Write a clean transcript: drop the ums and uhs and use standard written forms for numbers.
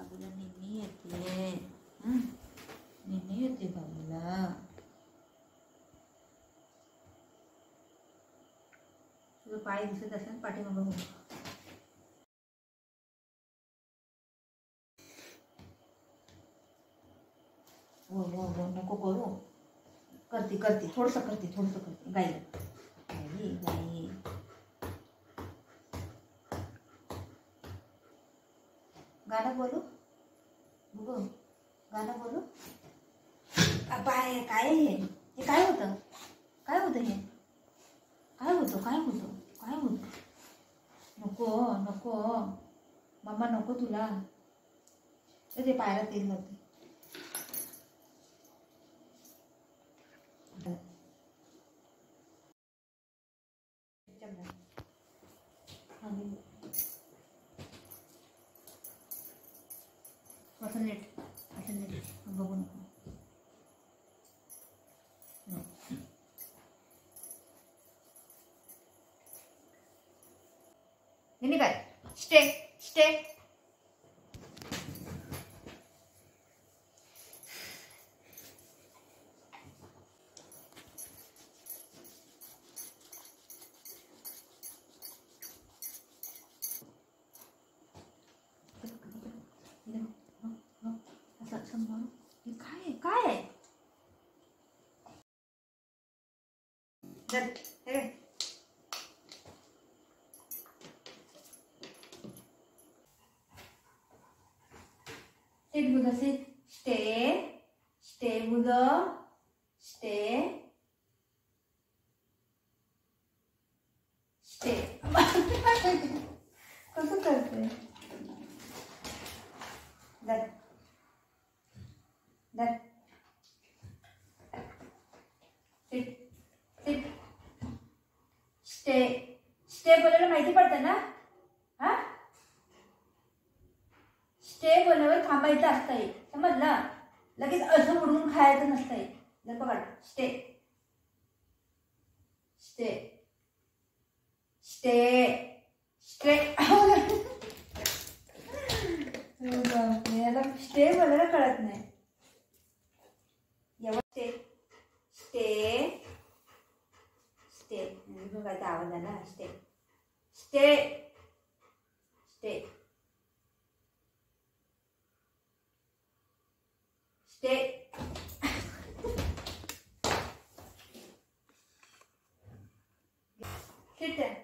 बाबूला निन्नी येते. निन्नी येते बाबूला. तुझं पाय दिसत असेल पाठीमागं. हो हो हो नको करू. करते करते थोडंसं करते गाई गाई गाई. गाणं बोलू बघू. गाणं बोलू. बाय काय हे हे काय होतं. काय होतं हे. काय होतं काय होतं काय होतं. नको नको मम्मा नको तुला. ते पायला तेल लावते. असं नीट बघू नको. हे काय स्टे स्टे. काय काय सिट बुधा सिट. स्टे स्टे बुधा स्टे स्टे. कसं करते. दर दर सिट सिट. स्टे स्टे बोलायला माहिती पडतं ना. हा स्टे बोलल्यावर थांबायचं असतंय समजलं. लगेच असं उडून खायचं नसतंय. जर पकड स्टे स्टे स्टे स्टे. याला स्टे बोलायला कळत नाही. Stay stay stay. बघायचा आवाज आला. Stay stay stay stay. Sit there.